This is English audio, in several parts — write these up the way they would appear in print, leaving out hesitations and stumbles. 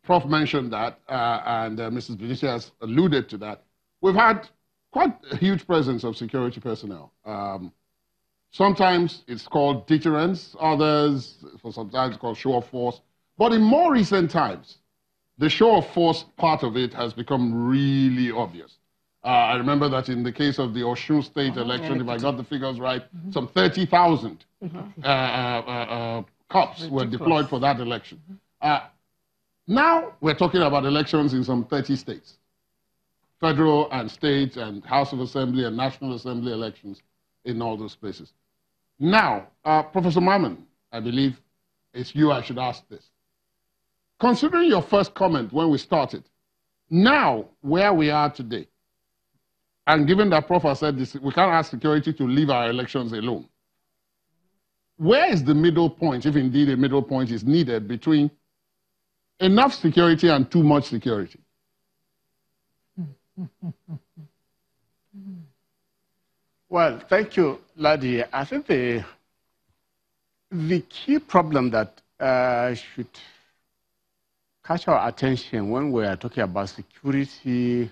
Prof mentioned that, and Mrs. Benicia has alluded to that. We've had quite a huge presence of security personnel. Sometimes it's called deterrence, others, sometimes it's called show of force. But in more recent times, the show of force part of it has become really obvious. I remember that in the case of the Osun State election, if I got the figures right, some 30,000 cops were deployed for that election. Now we're talking about elections in some 30 states. Federal and state and House of Assembly and National Assembly elections in all those places. Now, Professor Mammon, I believe it's you I should ask this. Considering your first comment when we started, now where we are today, and given that Prof has said this, we can't ask security to leave our elections alone. Where is the middle point, if indeed a middle point is needed, between enough security and too much security? Well, thank you, Ladi. I think the key problem that should catch our attention when we are talking about security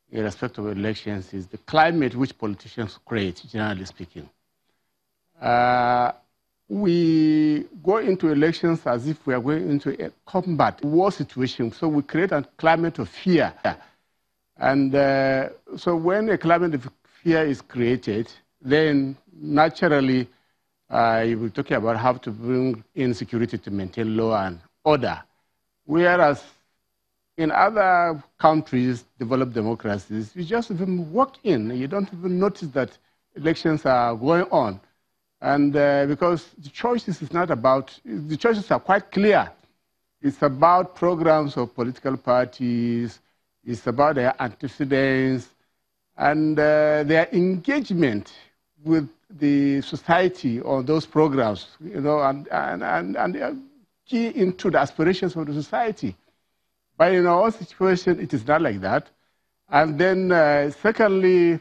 in respect of elections is the climate which politicians create, generally speaking. We go into elections as if we are going into a combat, war situation, so we create a climate of fear. And so when a climate of fear is created, then naturally you will talk about how to bring in security to maintain law and order. Whereas in other countries, developed democracies, you just even walk in, you don't even notice that elections are going on. And because the choices is not about, the choices are quite clear. It's about programs of political parties, it's about their antecedents, and their engagement with the society on those programs, you know, and they are key into the aspirations of the society. But in our situation, it is not like that. And then secondly,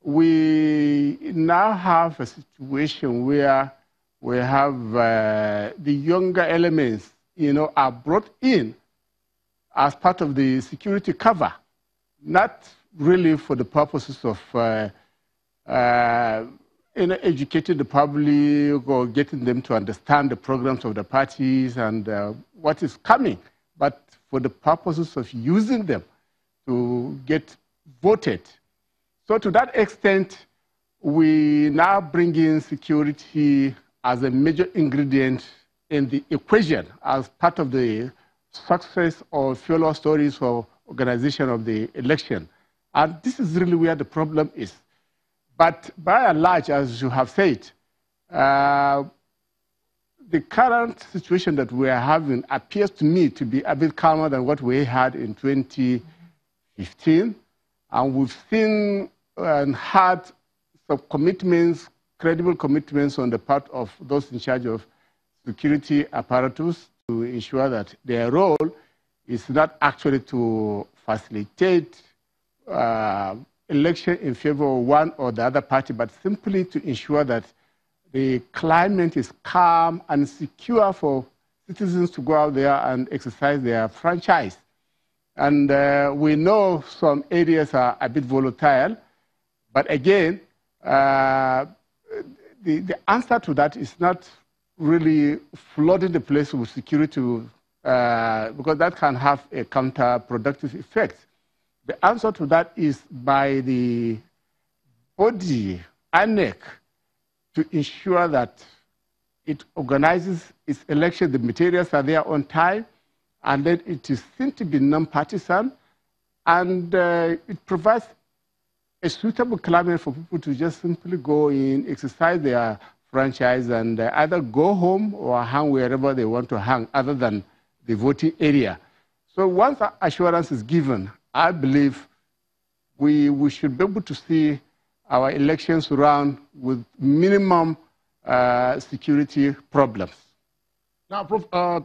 we now have a situation where we have the younger elements, you know, are brought in as part of the security cover, not really for the purposes of you know, educating the public or getting them to understand the programs of the parties and what is coming, but for the purposes of using them to get voted. So to that extent, we now bring in security as a major ingredient in the equation as part of the success or failure stories for organization of the election. And this is really where the problem is. But by and large, as you have said, the current situation that we are having appears to me to be a bit calmer than what we had in 2015. And we've seen and had some commitments, credible commitments on the part of those in charge of security apparatus to ensure that their role is not actually to facilitate election in favor of one or the other party, but simply to ensure that the climate is calm and secure for citizens to go out there and exercise their franchise. And we know some areas are a bit volatile, but again, the answer to that is not really flooding the place with security, because that can have a counterproductive effect. The answer to that is by the body, INEC, to ensure that it organizes its election, the materials are there on time, and then it is seen to be non-partisan, and it provides a suitable climate for people to just simply go in, exercise their franchise, and either go home or hang wherever they want to hang, other than the voting area. So once that assurance is given, I believe we should be able to see our elections run with minimum security problems. Now,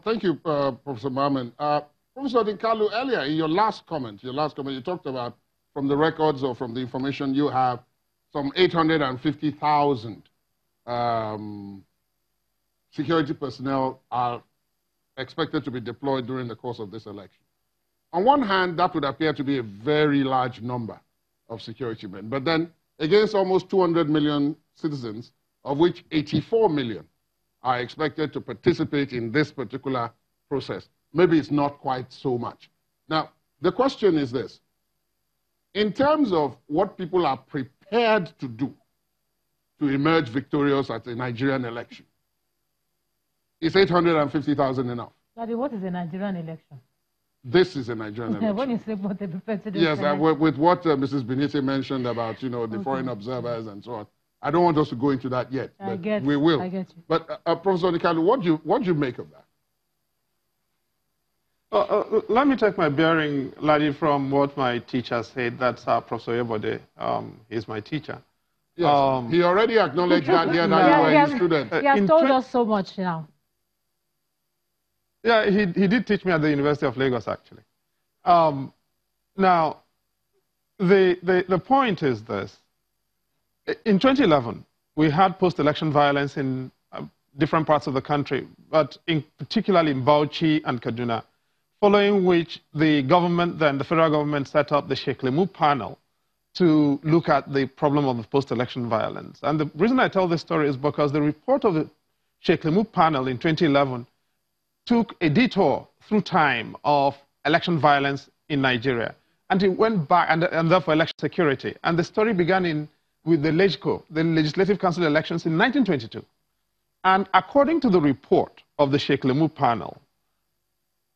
thank you, Professor Mammon. Professor Dinkalu, earlier in your last comment, you talked about, from the records or from the information you have, some 850,000 security personnel are expected to be deployed during the course of this election. On one hand, that would appear to be a very large number of security men. But then, against almost 200 million citizens, of which 84 million are expected to participate in this particular process, maybe it's not quite so much. Now, the question is this. In terms of what people are prepared to do to emerge victorious at a Nigerian election, is 850,000 enough? Daddy, what is a Nigerian election? This is a Nigerian election. When you say what they prepared to do. Yes, with what Mrs. Benite mentioned about, the foreign observers and so on. I don't want us to go into that yet, but we will. I get you. But Professor Nikalu, what do you make of that? Let me take my bearing, Ladi, from what my teacher said. That's Professor Yebode. He's my teacher. Yes, he already acknowledged that here that you were a student. He has told us so much now. Yeah, he did teach me at the University of Lagos, actually. Now, the point is this. In 2011, we had post-election violence in different parts of the country, but particularly in Bauchi and Kaduna, following which the government, then the federal government, set up the Sheikh Lemu panel to look at the problem of the post-election violence. And the reason I tell this story is because the report of the Sheikh Lemu panel in 2011 took a detour through time of election violence in Nigeria. And it went back, and therefore election security. And the story began with the LEGCO, the Legislative Council elections in 1922. And according to the report of the Sheikh Lemu panel,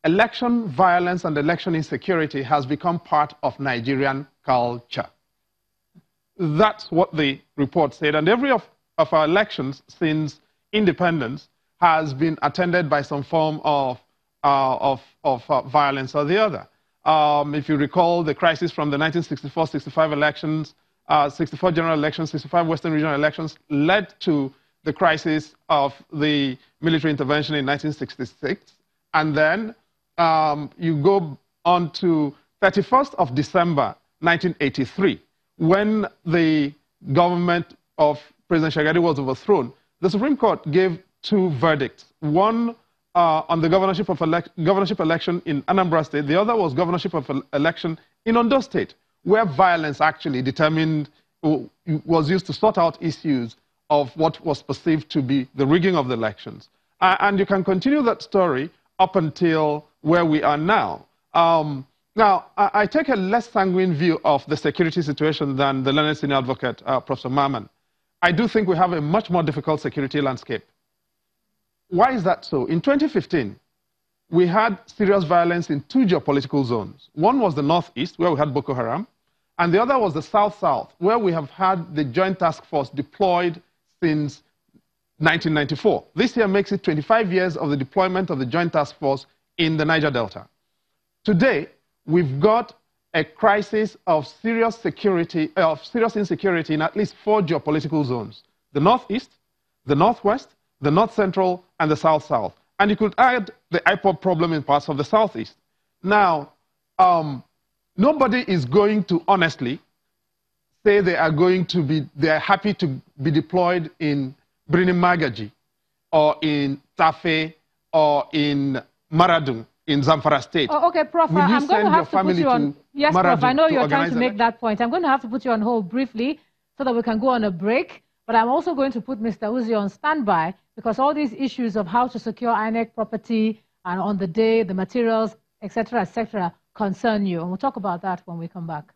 election violence and election insecurity has become part of Nigerian culture. That's what the report said. And every of our elections since independence has been attended by some form of violence or the other. If you recall the crisis from the 1964-65 elections, 64 general elections, 65 Western regional elections led to the crisis of the military intervention in 1966. And then you go on to 31st of December 1983, when the government of President Shagari was overthrown. The Supreme Court gave two verdicts. One on the governorship election in Anambra State. The other was governorship of election in Ondo State, where violence actually was used to sort out issues of what was perceived to be the rigging of the elections. And you can continue that story up until where we are now. Now, I take a less sanguine view of the security situation than the learned senior advocate, Professor Maman. I do think we have a much more difficult security landscape. Why is that so? In 2015, we had serious violence in two geopolitical zones. One was the Northeast, where we had Boko Haram, and the other was the South-South, where we have had the Joint Task Force deployed since 1994. This year makes it 25 years of the deployment of the Joint Task Force in the Niger Delta. Today, we've got a crisis of serious insecurity in at least 4 geopolitical zones: the Northeast, the Northwest, the North Central, and the South-South. And you could add the IPOB problem in parts of the Southeast. Now, nobody is going to honestly say they are happy to be deployed in Birnin Magaji, or in Tafe, or in Maradun, in Zamfara State. Oh, okay, Prof, I'm going to have to put you on. Yes, Prof, I know you're trying to make that point. I'm going to have to put you on hold briefly so that we can go on a break. But I'm also going to put Mr. Uzi on standby, because all these issues of how to secure INEC property and on the day, the materials, etc., concern you. And we'll talk about that when we come back.